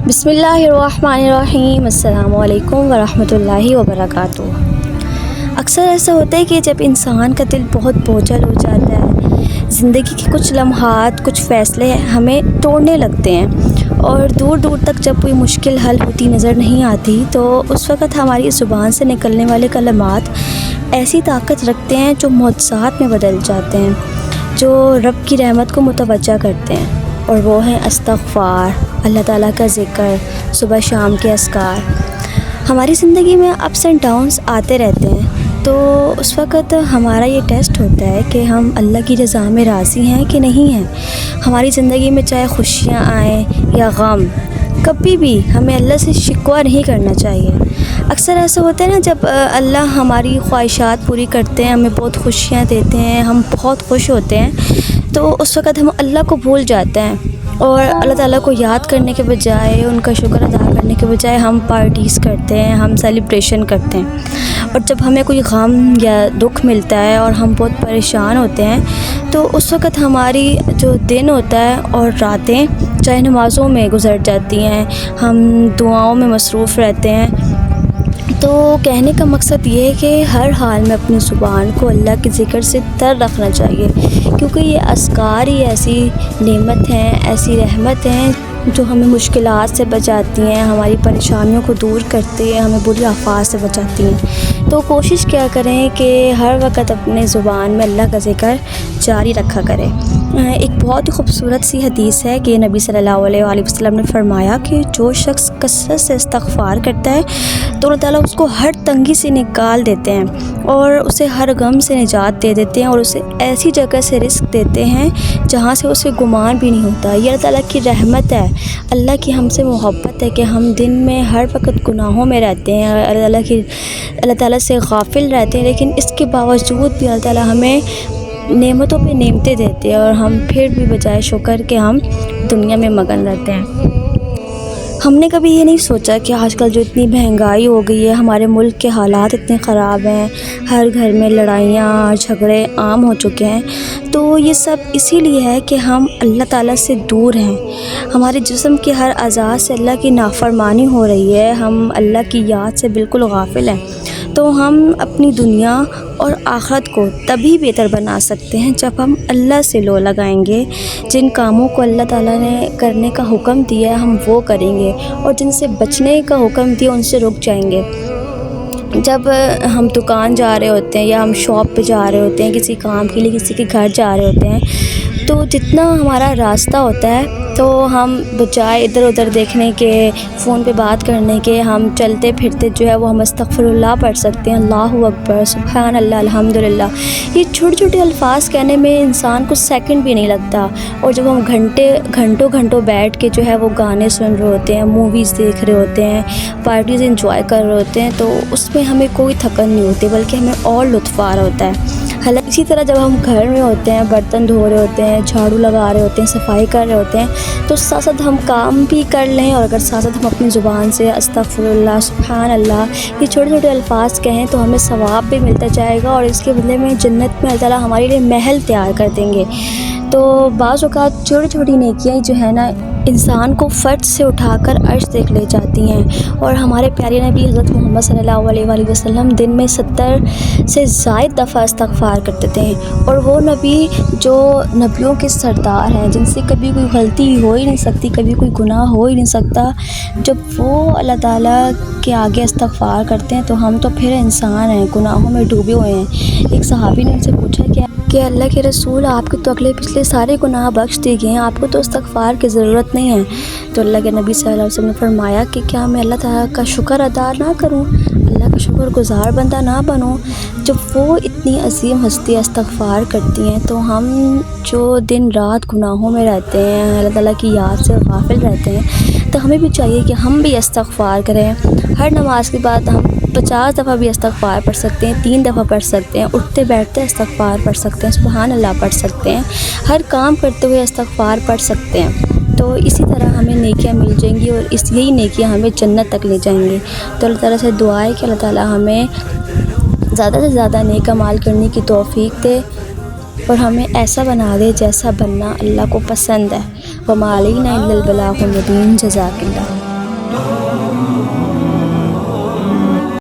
بسم اللہ الرحمن الرحیم۔ السلام علیکم ورحمۃ اللہ وبرکاتہ۔ اکثر ایسا ہوتا ہے کہ جب انسان کا دل بہت بوجھل ہو جاتا ہے، زندگی کے کچھ لمحات، کچھ فیصلے ہمیں توڑنے لگتے ہیں، اور دور دور تک جب کوئی مشکل حل ہوتی نظر نہیں آتی تو اس وقت ہماری زبان سے نکلنے والے کلمات ایسی طاقت رکھتے ہیں جو معجزات میں بدل جاتے ہیں، جو رب کی رحمت کو متوجہ کرتے ہیں، اور وہ ہیں استغفار، اللہ تعالیٰ کا ذکر، صبح شام کے اذکار۔ ہماری زندگی میں اپس اینڈ ڈاؤنس آتے رہتے ہیں، تو اس وقت ہمارا یہ ٹیسٹ ہوتا ہے کہ ہم اللہ کی رضا میں راضی ہیں کہ نہیں ہیں۔ ہماری زندگی میں چاہے خوشیاں آئیں یا غم، کبھی بھی ہمیں اللہ سے شکوہ نہیں کرنا چاہیے۔ اکثر ایسا ہوتا ہے نا، جب اللہ ہماری خواہشات پوری کرتے ہیں، ہمیں بہت خوشیاں دیتے ہیں، ہم بہت خوش ہوتے ہیں، تو اس وقت ہم اللہ کو بھول جاتے ہیں، اور اللہ تعالیٰ کو یاد کرنے کے بجائے، ان کا شکر ادا کرنے کے بجائے ہم پارٹیز کرتے ہیں، ہم سیلیبریشن کرتے ہیں۔ اور جب ہمیں کوئی غم یا دکھ ملتا ہے اور ہم بہت پریشان ہوتے ہیں، تو اس وقت ہماری جو دن ہوتا ہے اور راتیں چاہے نمازوں میں گزر جاتی ہیں، ہم دعاؤں میں مصروف رہتے ہیں۔ تو کہنے کا مقصد یہ ہے کہ ہر حال میں اپنی زبان کو اللہ کے ذکر سے تر رکھنا چاہیے، کیونکہ یہ اذکار ہی ایسی نعمت ہیں، ایسی رحمت ہیں جو ہمیں مشکلات سے بچاتی ہیں، ہماری پریشانیوں کو دور کرتی ہیں، ہمیں بری آفات سے بچاتی ہیں۔ تو کوشش کیا کریں کہ ہر وقت اپنے زبان میں اللہ کا ذکر جاری رکھا کریں۔ ایک بہت ہی خوبصورت سی حدیث ہے کہ نبی صلی اللہ علیہ وآلہ وسلم نے فرمایا کہ جو شخص کثرت سے استغفار کرتا ہے تو اللہ تعالیٰ اس کو ہر تنگی سے نکال دیتے ہیں، اور اسے ہر غم سے نجات دے دیتے ہیں، اور اسے ایسی جگہ سے رزق دیتے ہیں جہاں سے اسے گمان بھی نہیں ہوتا۔ یہ اللہ تعالیٰ کی رحمت ہے، اللہ کی ہم سے محبت ہے کہ ہم دن میں ہر وقت گناہوں میں رہتے ہیں، اللہ تعالیٰ سے غافل رہتے ہیں، لیکن اس کے باوجود بھی اللہ تعالیٰ ہمیں نعمتوں پہ نعمتیں دیتے ہیں، اور ہم پھر بھی بجائے شکر کے ہم دنیا میں مگن رہتے ہیں۔ ہم نے کبھی یہ نہیں سوچا کہ آج کل جو اتنی مہنگائی ہو گئی ہے، ہمارے ملک کے حالات اتنے خراب ہیں، ہر گھر میں لڑائیاں اور جھگڑے عام ہو چکے ہیں، تو یہ سب اسی لیے ہے کہ ہم اللہ تعالیٰ سے دور ہیں۔ ہمارے جسم کے ہر اعضاء سے اللہ کی نافرمانی ہو رہی ہے، ہم اللہ کی یاد سے بالکل غافل ہیں۔ تو ہم اپنی دنیا اور آخرت کو تبھی بہتر بنا سکتے ہیں جب ہم اللہ سے لو لگائیں گے، جن کاموں کو اللہ تعالیٰ نے کرنے کا حکم دیا ہے ہم وہ کریں گے، اور جن سے بچنے کا حکم دیا ان سے رک جائیں گے۔ جب ہم دکان جا رہے ہوتے ہیں یا ہم شاپ پہ جا رہے ہوتے ہیں، کسی کام کے لیے کسی کے گھر جا رہے ہوتے ہیں، تو جتنا ہمارا راستہ ہوتا ہے تو ہم بجائے ادھر ادھر دیکھنے کے، فون پہ بات کرنے کے، ہم چلتے پھرتے جو ہے وہ ہم استغفر اللہ پڑھ سکتے ہیں، اللہ اکبر، سبحان اللہ، الحمدللہ۔ یہ چھوٹے چھوٹے الفاظ کہنے میں انسان کو سیکنڈ بھی نہیں لگتا، اور جب ہم گھنٹوں بیٹھ کے جو ہے وہ گانے سن رہے ہوتے ہیں، موویز دیکھ رہے ہوتے ہیں، پارٹیز انجوائے کر رہے ہوتے ہیں، تو اس میں ہمیں کوئی تھکن نہیں ہوتی، بلکہ ہمیں اور لطف آ رہا ہوتا ہے۔ حالانکہ اسی طرح جب ہم گھر میں ہوتے ہیں، برتن دھو رہے ہوتے ہیں، جھاڑو لگا رہے ہوتے ہیں، صفائی کر رہے ہوتے ہیں، تو ساتھ ساتھ ہم کام بھی کر لیں، اور اگر ساتھ ساتھ ہم اپنی زبان سے استغفر اللہ، سبحان اللہ، یہ چھوٹے چھوٹے الفاظ کہیں تو ہمیں ثواب بھی ملتا جائے گا، اور اس کے بدلے میں جنت میں اللہ تعالیٰ ہمارے لیے محل تیار کر دیں گے۔ تو بعض اوقات چھوٹی چھوٹی نیکیاں جو ہے نا، انسان کو فرض سے اٹھا کر عرش تک لے جاتی ہیں، اور ہمارے پیارے نبی حضرت محمد صلی اللہ علیہ وآلہ وسلم دن میں 70 سے زائد دفعہ استغفار کرتے تھے، اور وہ نبی جو نبیوں کے سردار ہیں، جن سے کبھی کوئی غلطی ہو ہی نہیں سکتی، کبھی کوئی گناہ ہو ہی نہیں سکتا، جب وہ اللہ تعالیٰ کے آگے استغفار کرتے ہیں تو ہم تو پھر انسان ہیں، گناہوں میں ڈوبے ہوئے ہیں۔ ایک صحابی نے ان سے پوچھا کہ اللہ کے رسول، آپ کے تو اگلے پچھلے سارے گناہ بخش دیے گئے ہیں، آپ کو تو استغفار کی ضرورت نہیں ہے۔ تو اللہ کے نبی صلی اللہ علیہ وسلم نے فرمایا کہ کیا میں اللہ تعالیٰ کا شکر ادا نہ کروں، اللہ کا شکر گزار بندہ نہ بنوں؟ جب وہ اتنی عظیم ہستی استغفار کرتی ہیں، تو ہم جو دن رات گناہوں میں رہتے ہیں، اللہ تعالیٰ کی یاد سے غافل رہتے ہیں، تو ہمیں بھی چاہیے کہ ہم بھی استغفار کریں۔ ہر نماز کے بعد ہم 50 دفعہ بھی استغفار پڑھ سکتے ہیں، 3 دفعہ پڑھ سکتے ہیں، اٹھتے بیٹھتے استغفار پڑھ سکتے ہیں، سبحان اللہ پڑھ سکتے ہیں، ہر کام کرتے ہوئے استغفار پڑھ سکتے ہیں۔ تو اسی طرح ہمیں نیکیاں مل جائیں گی، اور یہی نیکیاں ہمیں جنت تک لے جائیں گی۔ تو اللہ تعالیٰ سے دعا ہے کہ اللہ تعالیٰ ہمیں زیادہ سے زیادہ نیک اعمال کرنے کی توفیق دے، اور ہمیں ایسا بنا دے جیسا بننا اللہ کو پسند ہے۔ وما علینا الا البلاغ المبین۔ جزاک اللہ۔